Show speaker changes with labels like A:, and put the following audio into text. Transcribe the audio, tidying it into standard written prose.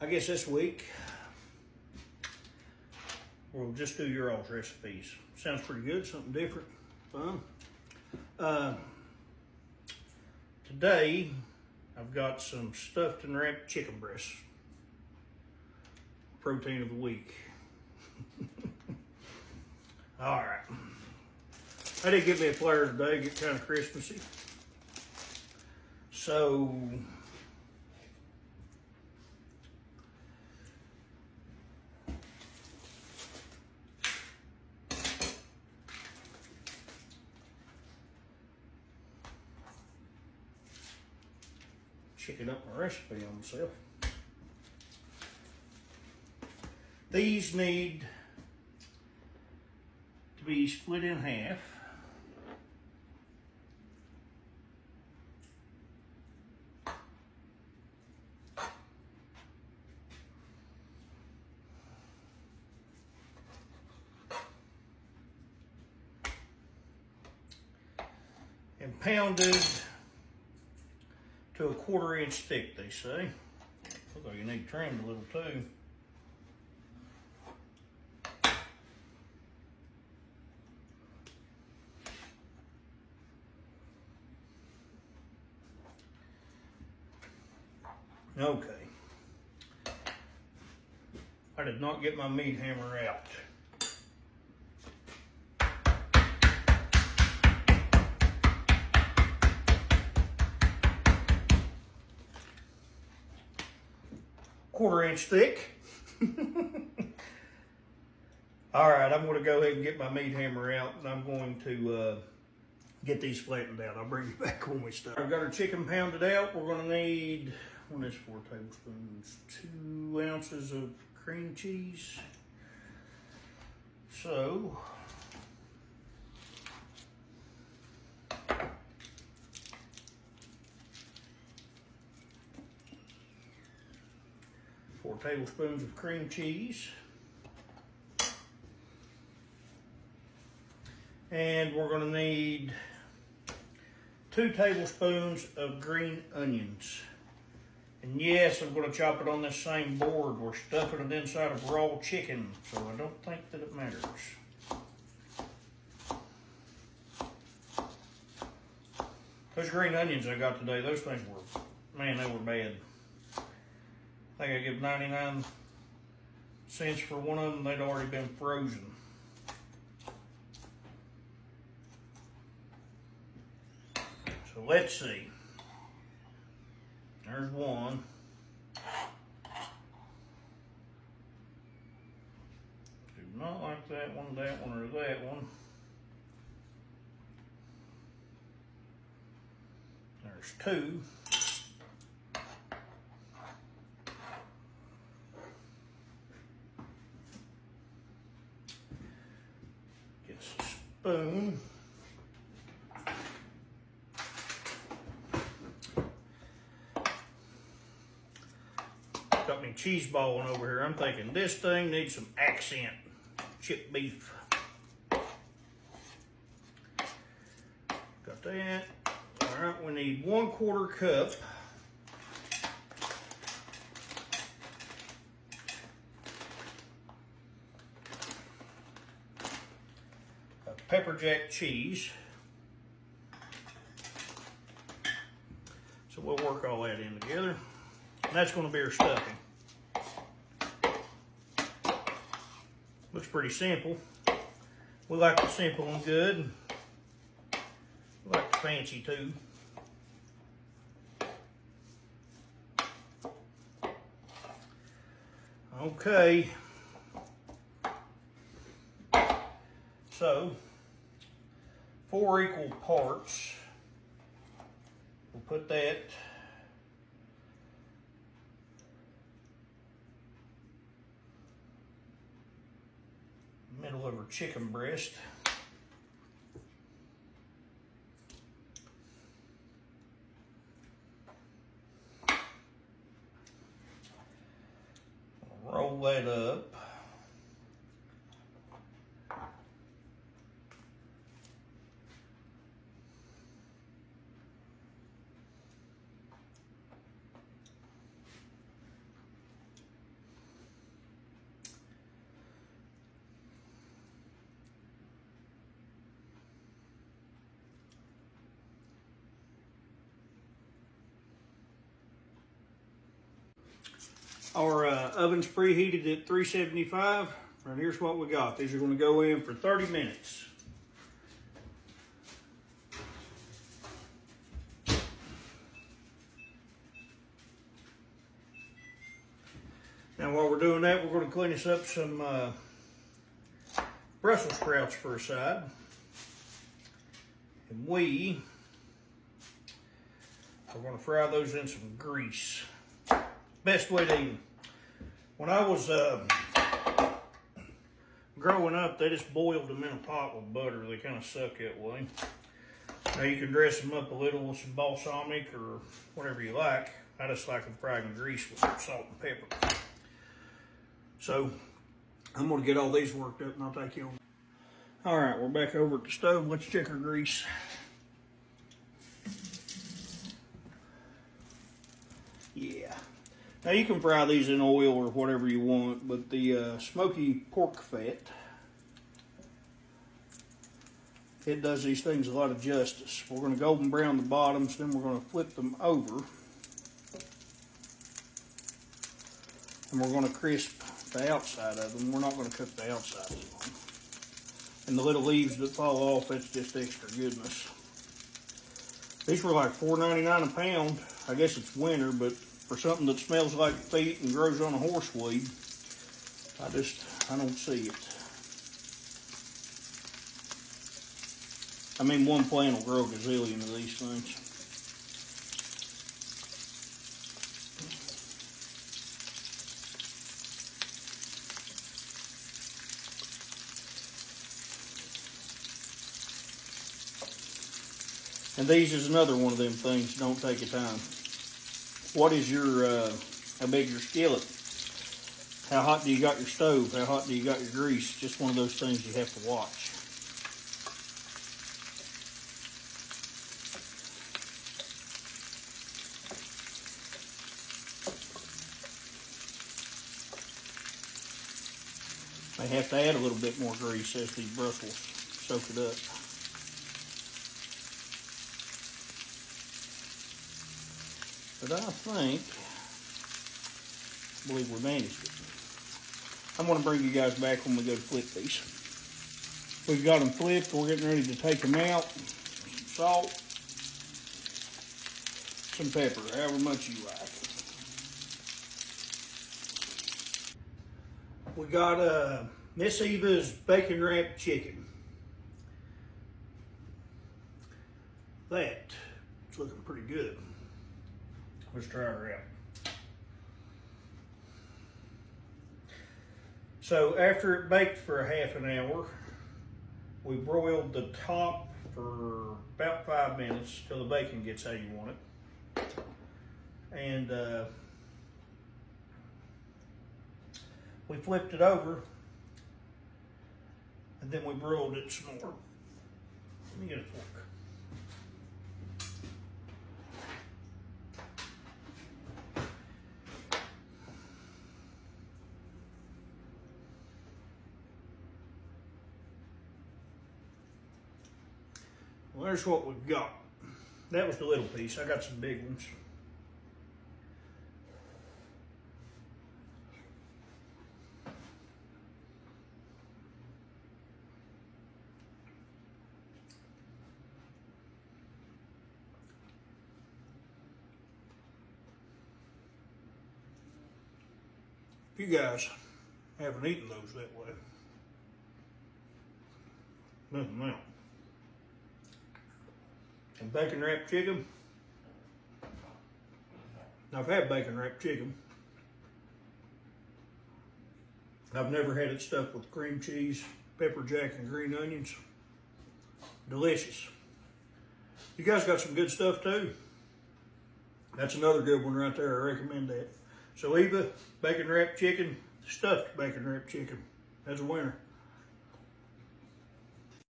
A: I guess this week we'll just do your all's recipes. Sounds pretty good, something different, fun. Today I've got some stuffed and wrapped chicken breasts. Protein of the week. All right. I did get me a flare today, get kind of Christmassy. So, checking up my recipe on myself. These need to be split in half. And pounded to a 1/4 inch thick, they say. Although you need trimmed a little too. Okay. I did not get my meat hammer out. Quarter inch thick. All right, I'm going to go ahead and get my meat hammer out, and I'm going to get these flattened out. I'll bring you back when we start. I've got our chicken pounded out. We're going to need, what is 4 tablespoons? 2 ounces of cream cheese. So, four tablespoons of cream cheese. And we're going to need 2 tablespoons of green onions. And yes, I'm going to chop it on this same board. We're stuffing it inside of raw chicken, so I don't think that it matters. Those green onions I got today, those things were, man, they were bad. I think I give 99 cents for one of them. They'd already been frozen. So let's see. There's one. Do not like that one, or that one. There's 2. Spoon. Got me cheese balling over here. I'm thinking this thing needs some accent. Chipped beef. Got that. All right, we need 1/4 cup pepper jack cheese. So we'll work all that in together. And that's going to be our stuffing. Looks pretty simple. We like the simple and good. We like the fancy too. Okay. So, 4 equal parts. We'll put that middle of our chicken breast. Roll that up. Our oven's preheated at 375. Right here's what we got. These are going to go in for 30 minutes. Now while we're doing that, we're going to clean us up some Brussels sprouts for a side. And we are going to fry those in some grease. Best way to eat them. When I was growing up, they just boiled them in a pot with butter. They kind of suck that way. Now you can dress them up a little with some balsamic or whatever you like. I just like them fried in grease with some salt and pepper. So I'm going to get all these worked up and I'll take you on. All right, we're back over at the stove. Let's check our grease. Yeah. Now you can fry these in oil or whatever you want, but the smoky pork fat, it does these things a lot of justice. We're going to golden brown the bottoms, then we're going to flip them over. And we're going to crisp the outside of them. We're not going to cook the outside of them. And the little leaves that fall off, that's just extra goodness. These were like $4.99 a pound. I guess it's winter, but for something that smells like feet and grows on a horseweed, I don't see it. I mean, one plant will grow a gazillion of these things. And these is another one of them things, don't take your time. What is your, how big your skillet? How hot do you got your stove? How hot do you got your grease? Just one of those things you have to watch. May have to add a little bit more grease as these Brussels soak it up. But I believe we managed it. I'm going to bring you guys back when we go to flip these. We've got them flipped. We're getting ready to take them out. Some salt, some pepper, however much you like. We got Miss Eva's bacon wrapped chicken. That's looking pretty good. Let's try her out. So after it baked for a half an hour, we broiled the top for about 5 minutes till the bacon gets how you want it. And we flipped it over and then we broiled it some more. Let me get a fork. Well, there's what we've got. That was the little piece. I got some big ones. If you guys haven't eaten those that way, nothing else. And bacon wrapped chicken. Now, I've had bacon wrapped chicken. I've never had it stuffed with cream cheese, pepper jack, and green onions. Delicious. You guys got some good stuff too. That's another good one right there. I recommend that. So Eva, bacon wrapped chicken, stuffed bacon wrapped chicken. That's a winner.